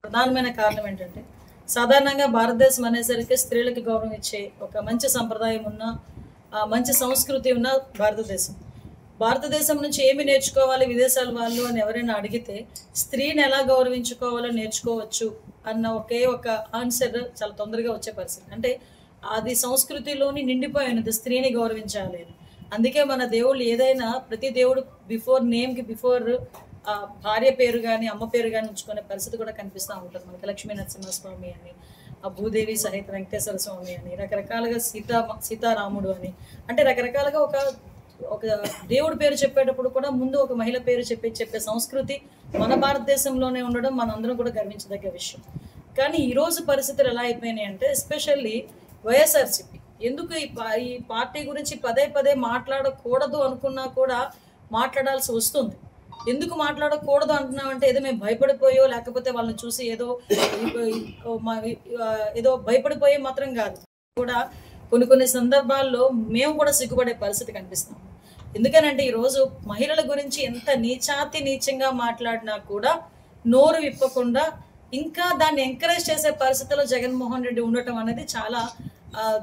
ప్రధానమైన కారణం ఏంటంటే సాధారణంగా భారతదేశం అనేసరికి స్త్రీలకు గౌరవం ఇచ్చే ఒక మంచి సంప్రదాయం ఉన్న మంచి సంస్కృతి ఉన్న భారతదేశం నుంచి ఏమి నేర్చుకోవాలి విదేశాల వాళ్ళు అని ఎవరైనా అడిగితే స్త్రీని ఎలా గౌరవించుకోవాలో నేర్చుకోవచ్చు అన్న ఒకే ఒక ఆన్సర్ చాలా తొందరగా వచ్చే పరిస్థితి. అంటే అది సంస్కృతిలోని నిండిపోయి ఉన్నది స్త్రీని గౌరవించాలి అని. అందుకే మన దేవుళ్ళు ఏదైనా ప్రతి దేవుడు బిఫోర్ నేమ్కి బిఫోర్ భార్య పేరు కానీ అమ్మ పేరు కానీ ఉంచుకునే పరిస్థితి కూడా కనిపిస్తూ ఉంటుంది. మనకి లక్ష్మీ నరసింహస్వామి అని, భూదేవి సహిత వెంకటేశ్వర స్వామి అని, రకరకాలుగా సీతారాముడు అని, అంటే రకరకాలుగా ఒక దేవుడి పేరు చెప్పేటప్పుడు కూడా ముందు ఒక మహిళ పేరు చెప్పే సంస్కృతి మన భారతదేశంలోనే ఉండడం మనందరం కూడా గర్వించదగ్గ విషయం. కానీ ఈరోజు పరిస్థితులు ఎలా అయిపోయినాయి అంటే ఎస్పెషల్లీ వైఎస్ఆర్సీపీ ఎందుకు ఈ పార్టీ గురించి పదే పదే మాట్లాడకూడదు అనుకున్నా కూడా మాట్లాడాల్సి వస్తుంది. ఎందుకు మాట్లాడకూడదు అంటున్నామంటే ఏదో మేము భయపడిపోయో లేకపోతే వాళ్ళని చూసి ఏదో భయపడిపోయే మాత్రం కాదు, కూడా కొన్ని సందర్భాల్లో మేము కూడా సిగ్గుపడే పరిస్థితి కనిపిస్తాం. ఎందుకనంటే ఈరోజు మహిళల గురించి ఎంత నీచంగా మాట్లాడినా కూడా నోరు విప్పకుండా ఇంకా దాన్ని ఎంకరేజ్ చేసే పరిస్థితుల్లో జగన్మోహన్ రెడ్డి ఉండటం అనేది చాలా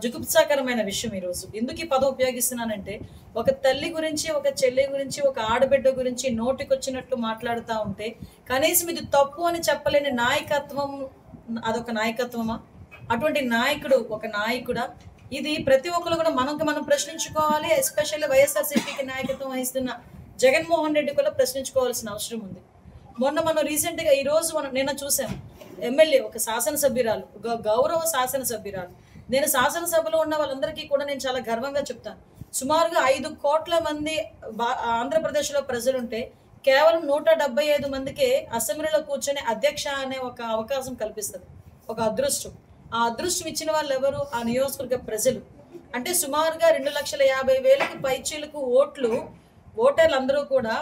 జుగుప్సాకరమైన విషయం. ఈరోజు ఎందుకు ఈ పదం ఉపయోగిస్తున్నానంటే ఒక తల్లి గురించి, ఒక చెల్లి గురించి, ఒక ఆడబిడ్డ గురించి నోటికొచ్చినట్లు మాట్లాడుతూ ఉంటే కనీసం ఇది తప్పు అని చెప్పలేని నాయకత్వం, అదొక నాయకత్వమా? అటువంటి నాయకుడు ఒక నాయకుడా? ఇది ప్రతి ఒక్కరు కూడా మనం ప్రశ్నించుకోవాలి. ఎస్పెషల్లీ వైఎస్ఆర్సీపీకి నాయకత్వం వహిస్తున్న జగన్మోహన్ రెడ్డి కూడా ప్రశ్నించుకోవాల్సిన అవసరం ఉంది. మనం రీసెంట్గా ఈరోజు నిన్న చూసాం ఎమ్మెల్యే, ఒక శాసనసభ్యురాలు, గౌరవ శాసనసభ్యురాలు. నేను శాసనసభలో ఉన్న వాళ్ళందరికీ కూడా నేను చాలా గర్వంగా చెప్తాను. సుమారుగా 5 కోట్ల మంది ఆంధ్రప్రదేశ్లో ప్రజలుంటే కేవలం 175 మందికే అసెంబ్లీలో కూర్చొని అధ్యక్ష అనే ఒక అవకాశం కల్పిస్తుంది, ఒక అదృష్టం. ఆ అదృష్టం ఇచ్చిన వాళ్ళు ఎవరు? ఆ నియోజకవర్గ ప్రజలు. అంటే సుమారుగా 2,50,000కి పైచీలకు ఓటర్లు అందరూ కూడా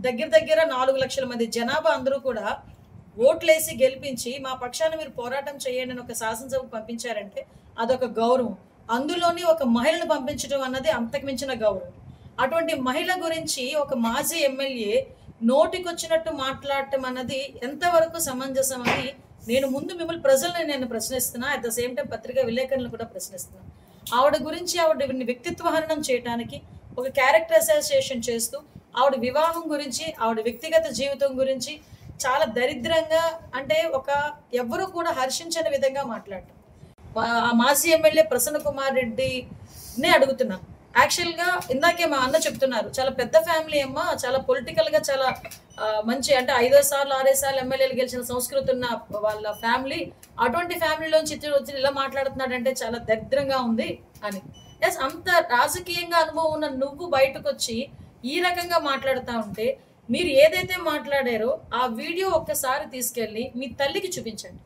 దగ్గర 4 లక్షల మంది జనాభా అందరూ కూడా ఓట్లేసి గెలిపించి మా పక్షాన మీరు పోరాటం చేయండి అని ఒక శాసనసభకు పంపించారంటే అదొక గౌరవం. అందులోని ఒక మహిళను పంపించడం అన్నది అంతకు మించిన గౌరవం. అటువంటి మహిళ గురించి ఒక మాజీ ఎమ్మెల్యే నోటికొచ్చినట్టు మాట్లాడటం అన్నది ఎంతవరకు సమంజసం అని ముందు మిమ్మల్ని ప్రజల్ని ప్రశ్నిస్తున్నా. అట్ ద సేమ్ టైం పత్రికా విలేకరులను కూడా ప్రశ్నిస్తున్నా. ఆవిడ గురించి ఆవిడ వ్యక్తిత్వహరణం చేయడానికి, ఒక క్యారెక్టర్ అసోసియేషన్ చేస్తూ ఆవిడ వివాహం గురించి, ఆవిడ వ్యక్తిగత జీవితం గురించి చాలా దరిద్రంగా, అంటే ఎవ్వరూ కూడా హర్షించని విధంగా మాట్లాడటం. ఆ మాజీ ఎమ్మెల్యే ప్రసన్న కుమార్ రెడ్డినే అడుగుతున్నా. యాక్చువల్గా ఇందాకే మా అన్న చెప్తున్నారు, చాలా పెద్ద ఫ్యామిలీ అమ్మ, చాలా పొలిటికల్గా చాలా మంచి, అంటే 5 సార్లు 6 సార్లు ఎమ్మెల్యేలు గెలిచిన సంస్కృతి ఉన్న వాళ్ళ ఫ్యామిలీ. అటువంటి ఫ్యామిలీలోంచి వచ్చి ఇలా మాట్లాడుతున్నాడంటే చాలా దరిద్రంగా ఉంది అని. ఎస్, అంత రాజకీయంగా అనుభవం ఉన్న నువ్వు బయటకు వచ్చి ఈ రకంగా మాట్లాడుతూ ఉంటే మీరు ఏదైతే మాట్లాడారో ఆ వీడియో ఒక్కసారి తీసుకెళ్ళి మీ తల్లికి చూపించండి.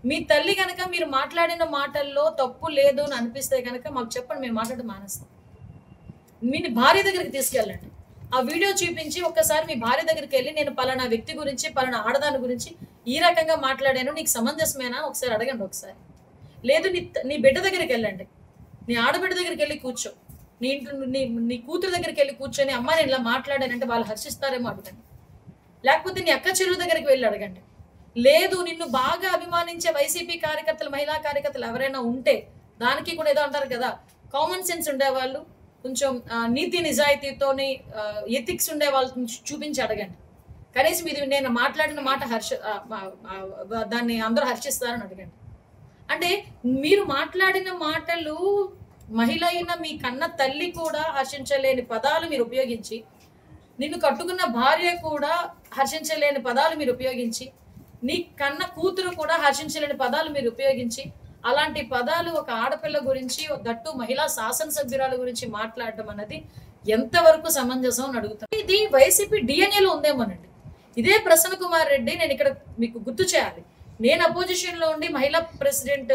మీ తల్లి కనుక మీరు మాట్లాడిన మాటల్లో తప్పు లేదు అని అనిపిస్తే కనుక మాకు చెప్పండి, మేము మాట్లాడడం మానేస్తాం. మీ భార్య దగ్గరికి తీసుకెళ్ళండి, ఆ వీడియో చూపించి ఒక్కసారి మీ భార్య దగ్గరికి వెళ్ళి నేను పలానా వ్యక్తి గురించి, పలానా ఆడదాని గురించి ఈ రకంగా మాట్లాడాను, నీకు సమంజసమేనా ఒకసారి అడగండి. ఒకసారి లేదు, నీ బిడ్డ దగ్గరికి వెళ్ళండి, నీ ఆడబిడ్డ దగ్గరికి వెళ్ళి కూర్చో, నీ కూతురు దగ్గరికి వెళ్ళి కూర్చొని అమ్మ నేను ఇలా మాట్లాడానంటే వాళ్ళు హర్షిస్తారేమో అడగండి. లేకపోతే నీ అక్క చెల్లు దగ్గరికి వెళ్ళి అడగండి. లేదు, నిన్ను బాగా అభిమానించే వైసీపీ కార్యకర్తలు, మహిళా కార్యకర్తలు ఎవరైనా ఉంటే, దానికి కూడా ఏదో అంటారు కదా, కామన్ సెన్స్ ఉండేవాళ్ళు, కొంచెం నీతి నిజాయితీతోని ఎథిక్స్ ఉండే వాళ్ళని చూపించి అడగండి. కనీసం ఇది నేను మాట్లాడిన మాట దాన్ని అందరూ హర్షిస్తారని అడగండి. అంటే మీరు మాట్లాడిన మాటలు మహిళ అయిన మీ కన్న తల్లి కూడా హర్షించలేని పదాలు మీరు ఉపయోగించి, నిన్ను కట్టుకున్న భార్య కూడా హర్షించలేని పదాలు మీరు ఉపయోగించి, నీ కన్న కూతురు కూడా హర్షించలేని పదాలు మీరు ఉపయోగించి, అలాంటి పదాలు ఒక ఆడపిల్ల గురించి, దట్టు మహిళా శాసనసభ్యురాల గురించి మాట్లాడటం అన్నది ఎంతవరకు సమంజసం అని అడుగుతాను. ఇది వైసీపీ డిఎన్ఏలో ఉందేమోనండి. ఇదే ప్రసన్న కుమార్ రెడ్డి, నేను ఇక్కడ మీకు గుర్తు చేయాలి, నేను అపోజిషన్లో ఉండి మహిళా ప్రెసిడెంట్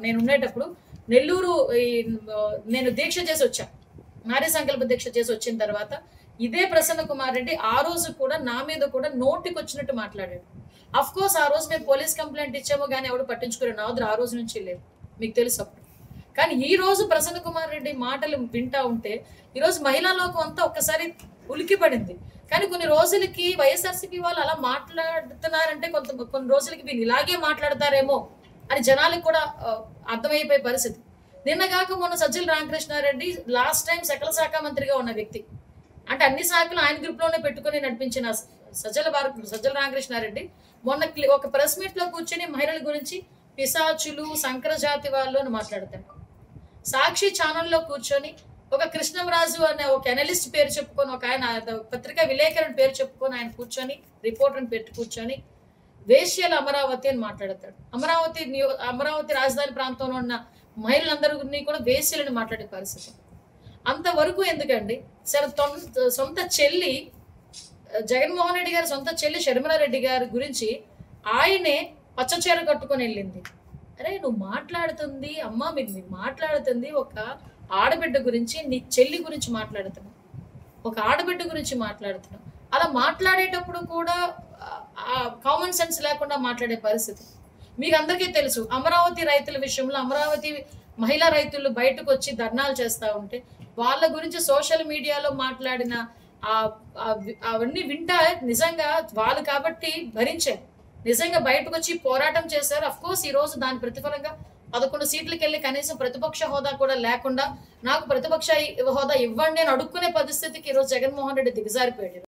నేను ఉండేటప్పుడు నెల్లూరు నేను దీక్ష చేసి వచ్చాను. నారీ సంకల్ప దీక్ష చేసి వచ్చిన తర్వాత ఇదే ప్రసన్న కుమార్ రెడ్డి ఆ రోజు కూడా నా మీద కూడా నోటికి వచ్చినట్టు మాట్లాడాడు. అఫ్ కోర్స్ ఆ రోజు మేము పోలీస్ కంప్లైంట్ ఇచ్చామో కానీ ఎవడు పట్టించుకోరు, నా వద్ద ఆ రోజు నుంచి లేదు, మీకు తెలుసు అప్పుడు. కానీ ఈ రోజు ప్రసన్న కుమార్ రెడ్డి మాటలు వింటా ఉంటే ఈరోజు మహిళా లోకం అంతా ఒక్కసారి ఉలికిపడింది. కానీ కొన్ని రోజులకి వైఎస్ఆర్సీపీ వాళ్ళు అలా మాట్లాడుతున్నారంటే కొన్ని రోజులకి వీళ్ళు ఇలాగే మాట్లాడతారేమో అని జనాలకు కూడా అర్థమైపోయే పరిస్థితి. నిన్నగాక మొన్న సజ్జల రామకృష్ణారెడ్డి లాస్ట్ టైం సకల శాఖ మంత్రిగా ఉన్న వ్యక్తి, అంటే అన్ని శాఖలు ఆయన గ్రూప్ లోనే పెట్టుకుని నడిపించిన సజ్జల రామకృష్ణారెడ్డి మొన్న ఒక ప్రెస్ మీట్ లో కూర్చొని మహిళల గురించి పిశాచులు సంకరజాతి వాళ్ళు అని మాట్లాడతాడు. సాక్షి ఛానల్లో కూర్చొని ఒక కృష్ణంరాజు అనే ఒక అనలిస్ట్ పేరు చెప్పుకొని, ఒక ఆయన పత్రికా విలేకరుని పేరు చెప్పుకొని ఆయన కూర్చొని రిపోర్టర్ని పెట్టి కూర్చొని వేశ్యల అమరావతి అని మాట్లాడతాడు. అమరావతి రాజధాని ప్రాంతంలో ఉన్న మహిళలందరినీ కూడా వేశ్యలని మాట్లాడే పరిస్థితి. అంతవరకు ఎందుకండి? సరే, సొంత చెల్లి జగన్మోహన్ రెడ్డి గారి సొంత చెల్లి షర్మిలారెడ్డి గారి గురించి ఆయనే పచ్చచీర కట్టుకొని వెళ్ళింది. అరే నువ్వు మాట్లాడుతుంది అమ్మా, మీరు మాట్లాడుతుంది ఒక ఆడబిడ్డ గురించి, నీ చెల్లి గురించి మాట్లాడుతున్నావు, ఒక ఆడబిడ్డ గురించి మాట్లాడుతున్నావు. అలా మాట్లాడేటప్పుడు కూడా కామన్ సెన్స్ లేకుండా మాట్లాడే పరిస్థితి. మీకు అందరికీ తెలుసు, అమరావతి రైతుల విషయంలో అమరావతి మహిళా రైతులు బయటకు వచ్చి ధర్నాలు చేస్తూ ఉంటే వాళ్ళ గురించి సోషల్ మీడియాలో మాట్లాడిన అవన్నీ వింటా నిజంగా వాళ్ళు కాబట్టి భరించారు. నిజంగా బయటకు వచ్చి పోరాటం చేశారు. అఫ్ కోర్స్ ఈ రోజు దాని ప్రతిఫలంగా 11 సీట్లకి వెళ్ళి కనీసం ప్రతిపక్ష హోదా కూడా లేకుండా నాకు ప్రతిపక్ష హోదా ఇవ్వండి అని అడుక్కునే పరిస్థితికి ఈరోజు జగన్మోహన్ రెడ్డి దిగజారిపోయాడు.